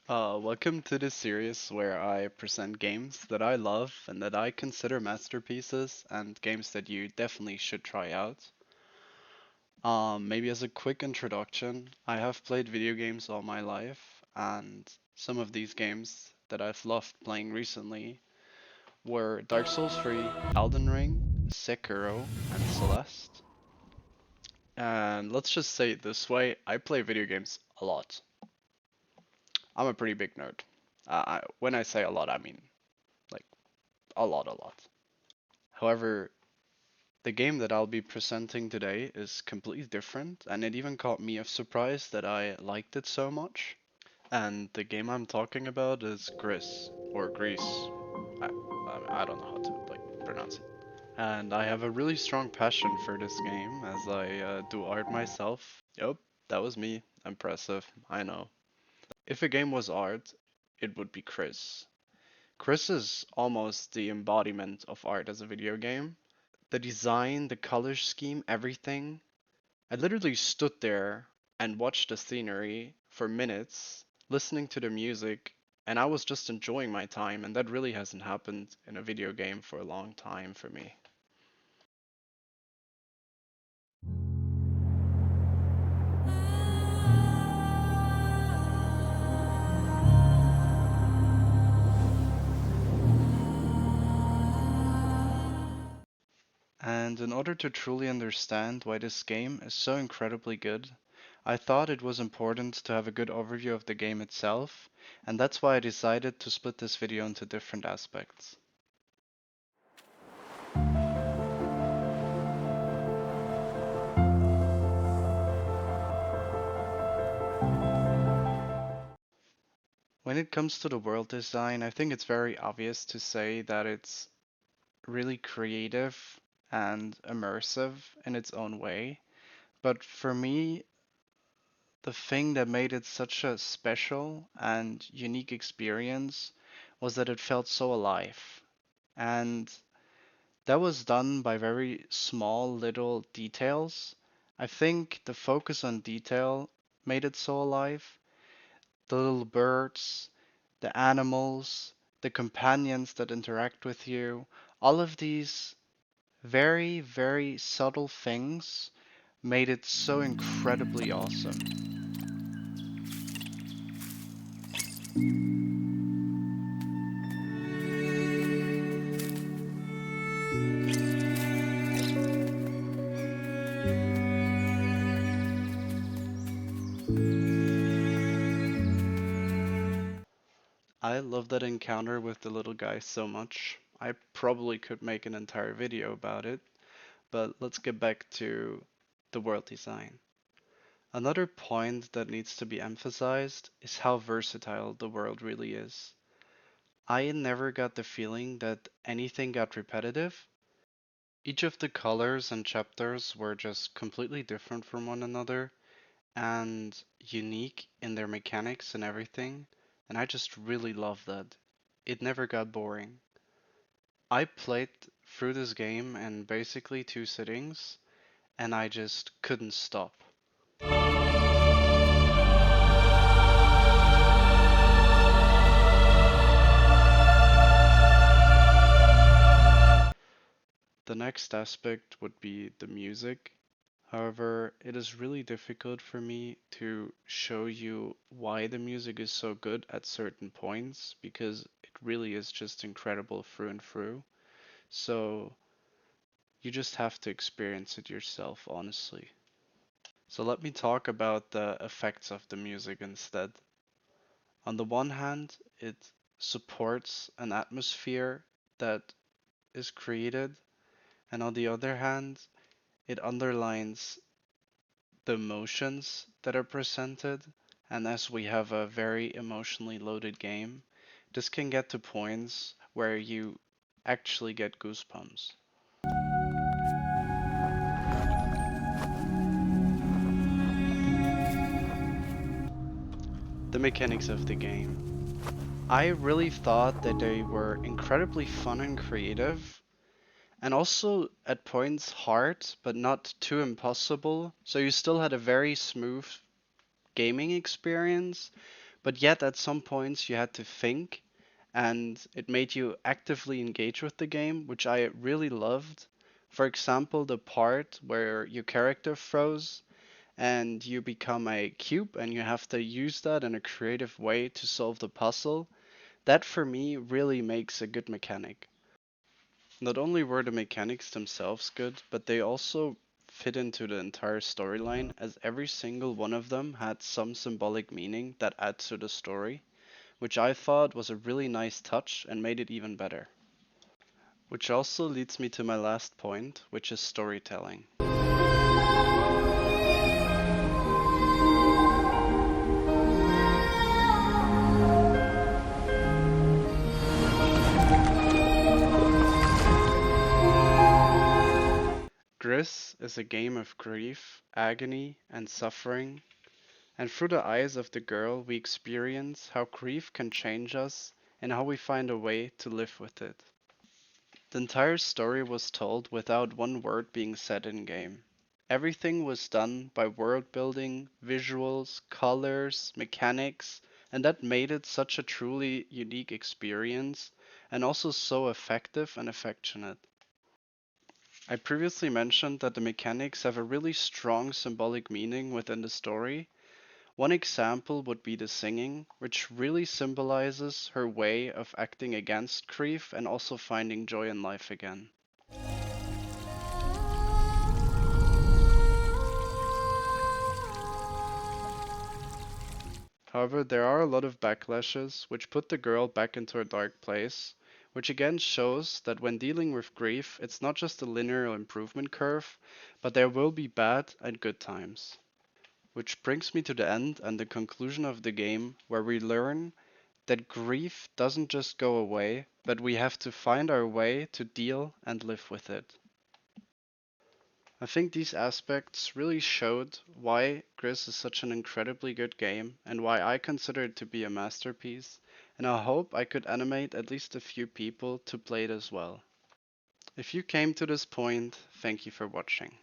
Welcome to this series where I present games that I love and that I consider masterpieces and games that you definitely should try out. Maybe as a quick introduction, I have played video games all my life, and some of these games that I've loved playing recently were Dark Souls 3, Elden Ring, Sekiro, and Celeste. And let's just say it this way, I play video games a lot. I'm a pretty big nerd. When I say a lot, I mean like a lot. However, the game that I'll be presenting today is completely different, and it even caught me off surprise that I liked it so much. And the game I'm talking about is Gris, or Grease. I don't know how to pronounce it. And I have a really strong passion for this game as I do art myself. Yup, that was me. Impressive, I know. If a game was art, it would be Chris. Chris is almost the embodiment of art as a video game. The design, the color scheme, everything. I literally stood there and watched the scenery for minutes, listening to the music, and I was just enjoying my time, and that really hasn't happened in a video game for a long time for me. And in order to truly understand why this game is so incredibly good, I thought it was important to have a good overview of the game itself, and that's why I decided to split this video into different aspects. When it comes to the world design, I think it's very obvious to say that it's really creative and immersive in its own way. But for me, the thing that made it such a special and unique experience was that it felt so alive. And that was done by very small little details. I think the focus on detail made it so alive. The little birds, the animals, the companions that interact with you, all of these very, very subtle things made it so incredibly awesome. I love that encounter with the little guy so much. I probably could make an entire video about it, but let's get back to the world design. Another point that needs to be emphasized is how versatile the world really is. I never got the feeling that anything got repetitive. Each of the colors and chapters were just completely different from one another and unique in their mechanics and everything, and I just really love that. It never got boring. I played through this game in basically 2 sittings, and I just couldn't stop. The next aspect would be the music. However, it is really difficult for me to show you why the music is so good at certain points because it really is just incredible through and through. So you just have to experience it yourself, honestly. So let me talk about the effects of the music instead. On the one hand, it supports an atmosphere that is created, and on the other hand, it underlines the emotions that are presented. And as we have a very emotionally loaded game, this can get to points where you actually get goosebumps. The mechanics of the game. I really thought that they were incredibly fun and creative, and also at points hard, but not too impossible. So you still had a very smooth gaming experience, but yet at some points you had to think and it made you actively engage with the game, which I really loved. For example, the part where your character froze and you become a cube and you have to use that in a creative way to solve the puzzle. That for me really makes a good mechanic. Not only were the mechanics themselves good, but they also fit into the entire storyline as every single one of them had some symbolic meaning that adds to the story, which I thought was a really nice touch and made it even better. Which also leads me to my last point, which is storytelling. Gris is a game of grief, agony, and suffering, and through the eyes of the girl we experience how grief can change us and how we find a way to live with it. The entire story was told without one word being said in game. Everything was done by world building, visuals, colors, mechanics, and that made it such a truly unique experience and also so effective and affectionate. I previously mentioned that the mechanics have a really strong symbolic meaning within the story. One example would be the singing, which really symbolizes her way of acting against grief and also finding joy in life again. However, there are a lot of backlashes which put the girl back into a dark place, which again shows that when dealing with grief, it's not just a linear improvement curve, but there will be bad and good times. Which brings me to the end and the conclusion of the game, where we learn that grief doesn't just go away, but we have to find our way to deal and live with it. I think these aspects really showed why Gris is such an incredibly good game and why I consider it to be a masterpiece, and I hope I could animate at least a few people to play it as well. If you came to this point, thank you for watching.